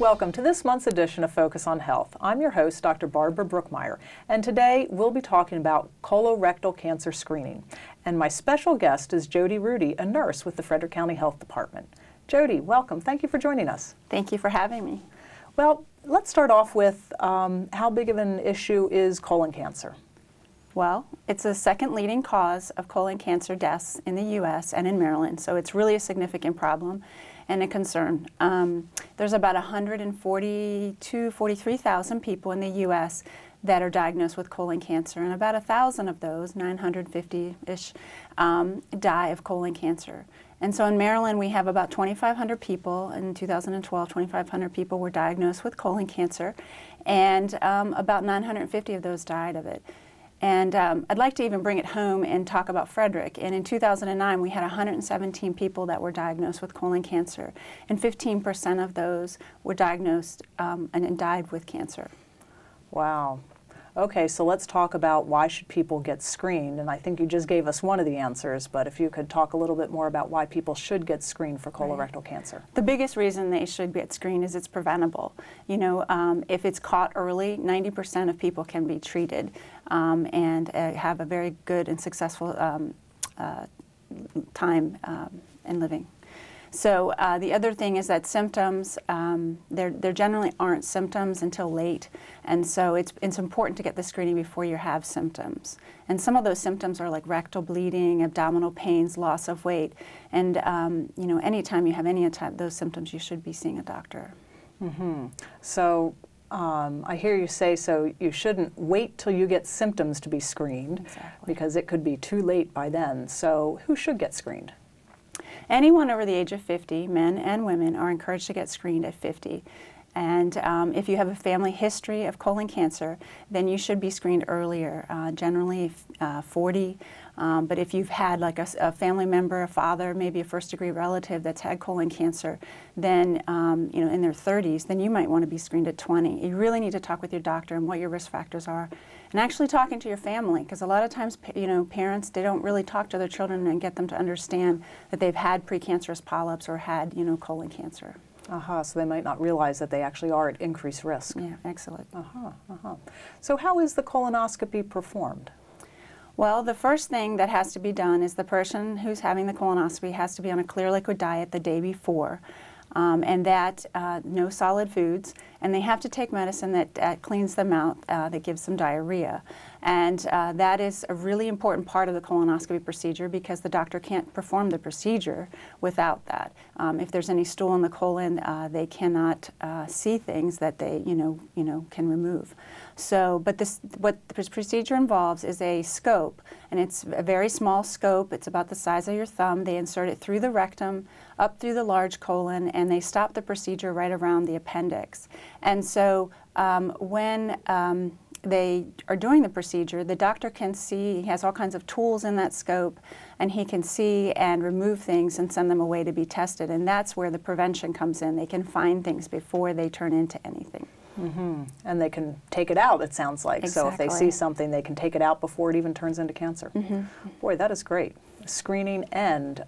Welcome to this month's edition of Focus on Health. I'm your host, Dr. Barbara Brookmeyer, and today we'll be talking about colorectal cancer screening. And my special guest is Jody Rudy, a nurse with the Frederick County Health Department. Jody, welcome. Thank you for joining us. Thank you for having me. Well, let's start off with how big of an issue is colon cancer? Well, it's the second leading cause of colon cancer deaths in the U.S. and in Maryland, so it's really a significant problem and a concern. There's about 43,000 people in the U.S. that are diagnosed with colon cancer, and about 1,000 of those, 950-ish, die of colon cancer. And so in Maryland, we have about 2,500 people. In 2012, 2,500 people were diagnosed with colon cancer, and about 950 of those died of it. And I'd like to even bring it home and talk about Frederick. And in 2009, we had 117 people that were diagnosed with colon cancer, and 15% of those were diagnosed and died with cancer. Wow. Okay, so let's talk about why should people get screened. And I think you just gave us one of the answers, but if you could talk a little bit more about why people should get screened for colorectal cancer. The biggest reason they should get screened is it's preventable. You know, if it's caught early, 90% of people can be treated and have a very good and successful time in living. So the other thing is that symptoms, there generally aren't symptoms until late, and so it's important to get the screening before you have symptoms. And some of those symptoms are like rectal bleeding, abdominal pains, loss of weight, and you know, anytime you have any of those symptoms, you should be seeing a doctor. Mm-hmm. So I hear you say so you shouldn't wait till you get symptoms to be screened. Exactly. Because it could be too late by then. So who should get screened? Anyone over the age of 50, men and women, are encouraged to get screened at 50. And if you have a family history of colon cancer, then you should be screened earlier, generally 40. But if you've had like a family member, a father, maybe a first-degree relative that's had colon cancer, then you know, in their 30s, then you might want to be screened at 20. You really need to talk with your doctor and what your risk factors are, and actually talking to your family, because a lot of times, you know, parents, they don't really talk to their children and get them to understand that they've had precancerous polyps or had, you know, colon cancer. So they might not realize that they actually are at increased risk. Yeah, excellent. So how is the colonoscopy performed? Well, the first thing that has to be done is the person who's having the colonoscopy has to be on a clear liquid diet the day before, and that no solid foods, and they have to take medicine that cleans them out, that gives them diarrhea. And that is a really important part of the colonoscopy procedure because the doctor can't perform the procedure without that. If there's any stool in the colon, they cannot see things that they, can remove. So, but what the procedure involves is a scope, and it's a very small scope. It's about the size of your thumb. They insert it through the rectum, up through the large colon, and they stop the procedure right around the appendix. And so when they are doing the procedure, the doctor can see, he has all kinds of tools in that scope, and he can see and remove things and send them away to be tested. And that's where the prevention comes in. They can find things before they turn into anything. Mm-hmm. And they can take it out, it sounds like. Exactly. So if they see something, they can take it out before it even turns into cancer. Mm-hmm. Boy, that is great. Screening and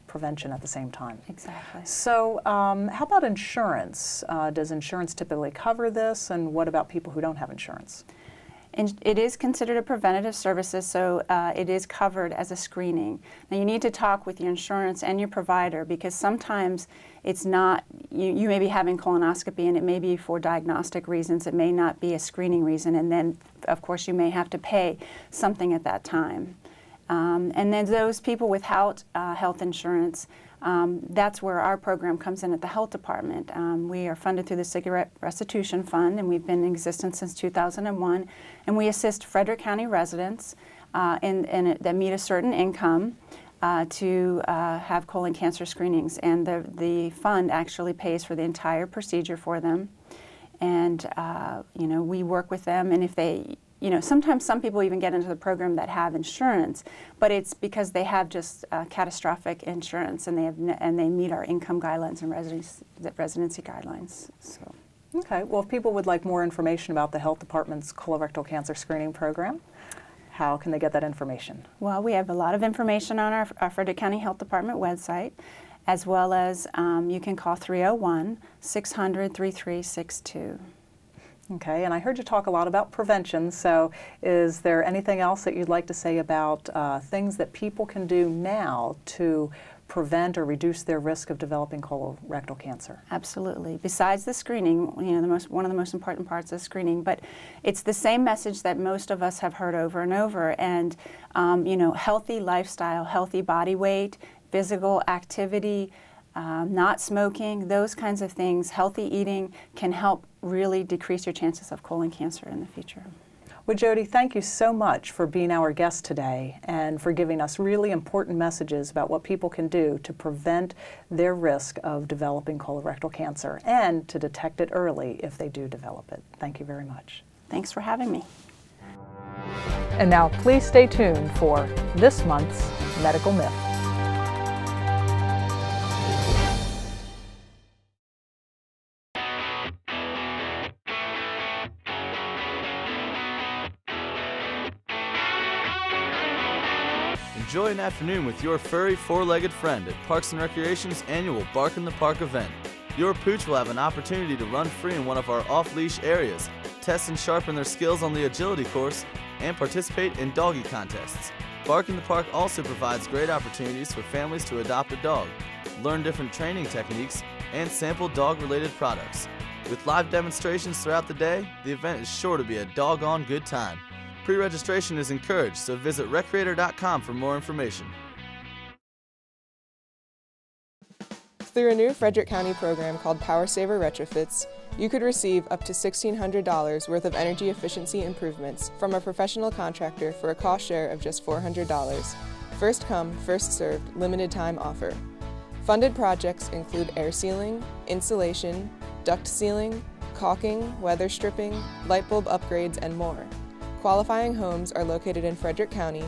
prevention at the same time. Exactly. So how about insurance? Does insurance typically cover this, and what about people who don't have insurance? It is considered a preventative services, so it is covered as a screening. Now you need to talk with your insurance and your provider, because sometimes it's not, you may be having colonoscopy and it may be for diagnostic reasons, it may not be a screening reason, and then of course you may have to pay something at that time. And then those people without health insurance, that's where our program comes in at the health department. We are funded through the Cigarette Restitution Fund, and we've been in existence since 2001. And we assist Frederick County residents that meet a certain income to have colon cancer screenings. And the fund actually pays for the entire procedure for them. And we work with them, and if they, sometimes some people even get into the program that have insurance, but it's because they have just catastrophic insurance, and they meet our income guidelines and residency guidelines. So. Okay. Well, if people would like more information about the health department's colorectal cancer screening program, how can they get that information? Well, we have a lot of information on our Frederick County Health Department website. as well as you can call 301-600-3362. Okay, and I heard you talk a lot about prevention, so is there anything else that you'd like to say about things that people can do now to prevent or reduce their risk of developing colorectal cancer? Absolutely. Besides the screening, one of the most important parts of screening, but it's the same message that most of us have heard over and over, and healthy lifestyle, healthy body weight, physical activity, not smoking, those kinds of things, healthy eating can help really decrease your chances of colon cancer in the future. Well, Jody, thank you so much for being our guest today and for giving us really important messages about what people can do to prevent their risk of developing colorectal cancer and to detect it early if they do develop it. Thank you very much. Thanks for having me. And now please stay tuned for this month's Medical Myth. Enjoy an afternoon with your furry four-legged friend at Parks and Recreation's annual Bark in the Park event. Your pooch will have an opportunity to run free in one of our off-leash areas, test and sharpen their skills on the agility course, and participate in doggy contests. Bark in the Park also provides great opportunities for families to adopt a dog, learn different training techniques, and sample dog-related products. With live demonstrations throughout the day, the event is sure to be a doggone good time. Pre-registration is encouraged, so visit recreator.com for more information. Through a new Frederick County program called Power Saver Retrofits, you could receive up to $1,600 worth of energy efficiency improvements from a professional contractor for a cost share of just $400. First come, first served, limited time offer. Funded projects include air sealing, insulation, duct sealing, caulking, weather stripping, light bulb upgrades, and more. Qualifying homes are located in Frederick County,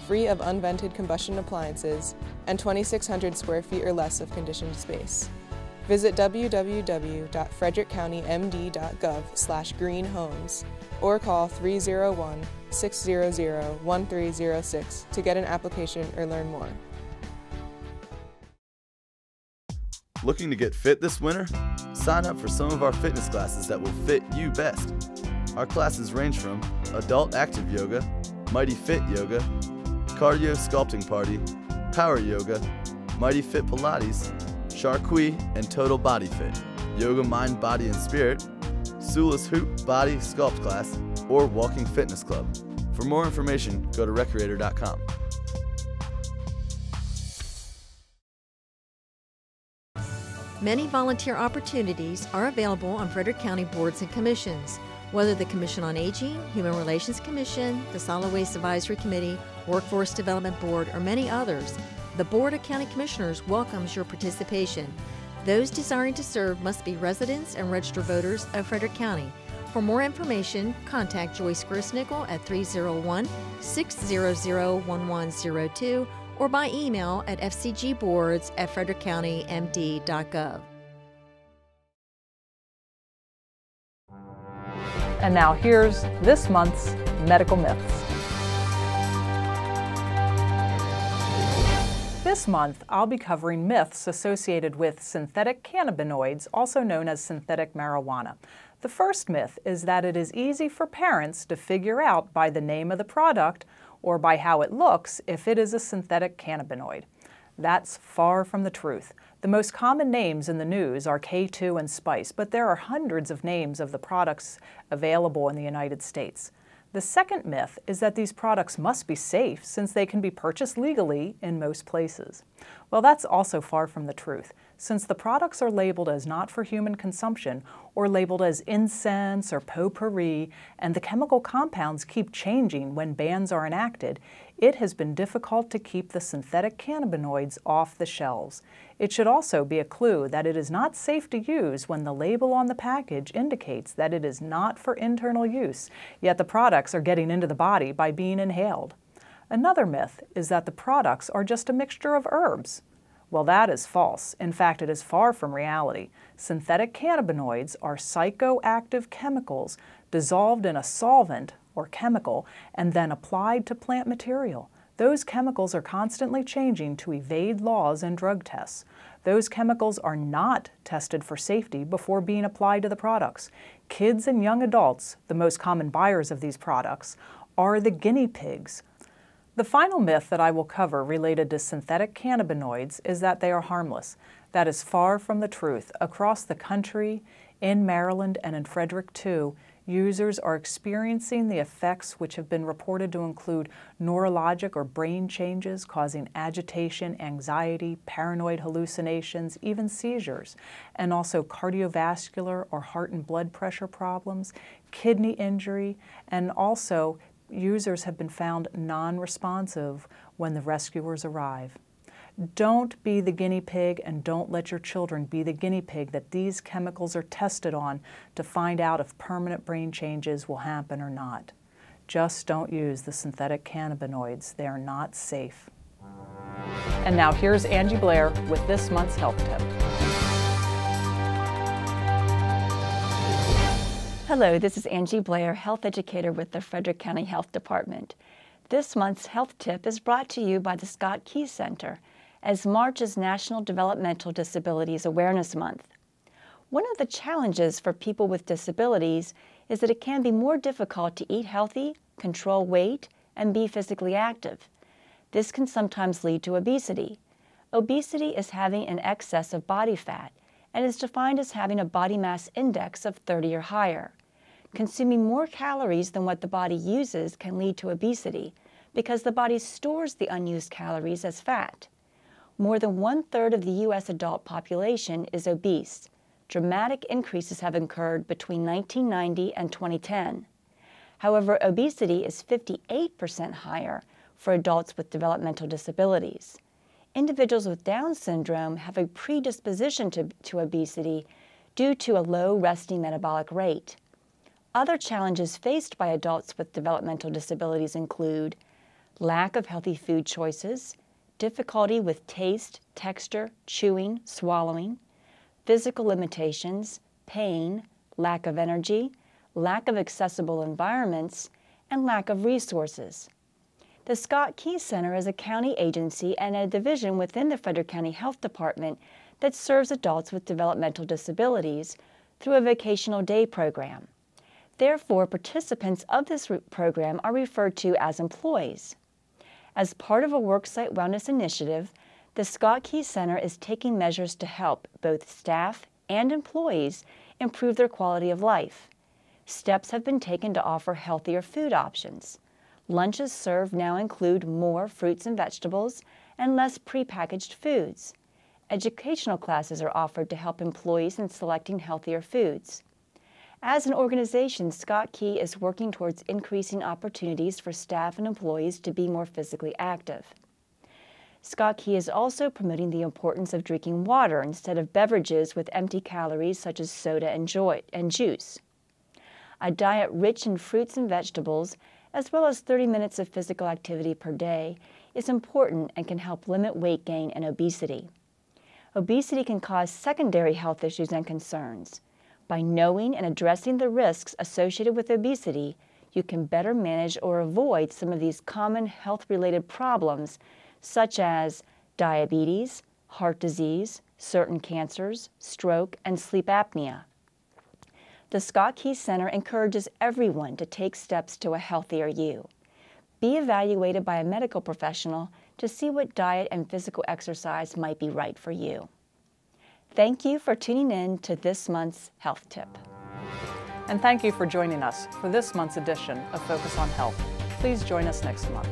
free of unvented combustion appliances, and 2,600 square feet or less of conditioned space. Visit www.frederickcountymd.gov/greenhomes or call 301-600-1306 to get an application or learn more. Looking to get fit this winter? Sign up for some of our fitness classes that will fit you best. Our classes range from Adult Active Yoga, Mighty Fit Yoga, Cardio Sculpting Party, Power Yoga, Mighty Fit Pilates, Sharqui and Total Body Fit, Yoga Mind, Body and Spirit, Sula's Hoop Body Sculpt Class, or Walking Fitness Club. For more information, go to recreator.com. Many volunteer opportunities are available on Frederick County boards and commissions. Whether the Commission on Aging, Human Relations Commission, the Solid Waste Advisory Committee, Workforce Development Board, or many others, the Board of County Commissioners welcomes your participation. Those desiring to serve must be residents and registered voters of Frederick County. For more information, contact Joyce Grosnickel at 301-600-1102 or by email at fcgboards@frederickcountymd.gov. And now here's this month's Medical Myths. This month, I'll be covering myths associated with synthetic cannabinoids, also known as synthetic marijuana. The first myth is that it is easy for parents to figure out by the name of the product or by how it looks if it is a synthetic cannabinoid. That's far from the truth. The most common names in the news are K2 and Spice, but there are hundreds of names of the products available in the United States. The second myth is that these products must be safe since they can be purchased legally in most places. Well, that's also far from the truth, since the products are labeled as not for human consumption or labeled as incense or potpourri, and the chemical compounds keep changing when bans are enacted. It has been difficult to keep the synthetic cannabinoids off the shelves. It should also be a clue that it is not safe to use when the label on the package indicates that it is not for internal use, yet the products are getting into the body by being inhaled. Another myth is that the products are just a mixture of herbs. Well, that is false. In fact, it is far from reality. Synthetic cannabinoids are psychoactive chemicals dissolved in a solvent or chemical and then applied to plant material. Those chemicals are constantly changing to evade laws and drug tests. Those chemicals are not tested for safety before being applied to the products. Kids and young adults, the most common buyers of these products, are the guinea pigs. The final myth that I will cover related to synthetic cannabinoids is that they are harmless. That is far from the truth. Across the country, in Maryland and in Frederick too, users are experiencing the effects which have been reported to include neurologic or brain changes causing agitation, anxiety, paranoid hallucinations, even seizures, and also cardiovascular or heart and blood pressure problems, kidney injury, and also users have been found non-responsive when the rescuers arrive. Don't be the guinea pig, and don't let your children be the guinea pig that these chemicals are tested on to find out if permanent brain changes will happen or not. Just don't use the synthetic cannabinoids. They are not safe. And now here's Angie Blair with this month's health tip. Hello, this is Angie Blair, health educator with the Frederick County Health Department. This month's health tip is brought to you by the Scott Key Center, as March is National Developmental Disabilities Awareness Month. One of the challenges for people with disabilities is that it can be more difficult to eat healthy, control weight, and be physically active. This can sometimes lead to obesity. Obesity is having an excess of body fat and is defined as having a body mass index of 30 or higher. Consuming more calories than what the body uses can lead to obesity because the body stores the unused calories as fat. More than 1/3 of the U.S. adult population is obese. Dramatic increases have occurred between 1990 and 2010. However, obesity is 58% higher for adults with developmental disabilities. Individuals with Down syndrome have a predisposition to obesity due to a low resting metabolic rate. Other challenges faced by adults with developmental disabilities include lack of healthy food choices, difficulty with taste, texture, chewing, swallowing, physical limitations, pain, lack of energy, lack of accessible environments, and lack of resources. The Scott Key Center is a county agency and a division within the Frederick County Health Department that serves adults with developmental disabilities through a vocational day program. Therefore, participants of this program are referred to as employees. As part of a worksite wellness initiative, the Scott Key Center is taking measures to help both staff and employees improve their quality of life. Steps have been taken to offer healthier food options. Lunches served now include more fruits and vegetables and less prepackaged foods. Educational classes are offered to help employees in selecting healthier foods. As an organization, Scott Key is working towards increasing opportunities for staff and employees to be more physically active. Scott Key is also promoting the importance of drinking water instead of beverages with empty calories such as soda and juice. A diet rich in fruits and vegetables, as well as 30 minutes of physical activity per day, is important and can help limit weight gain and obesity. Obesity can cause secondary health issues and concerns. By knowing and addressing the risks associated with obesity, you can better manage or avoid some of these common health-related problems, such as diabetes, heart disease, certain cancers, stroke, and sleep apnea. The Scott Key Center encourages everyone to take steps to a healthier you. Be evaluated by a medical professional to see what diet and physical exercise might be right for you. Thank you for tuning in to this month's Health Tip. And thank you for joining us for this month's edition of Focus on Health. Please join us next month.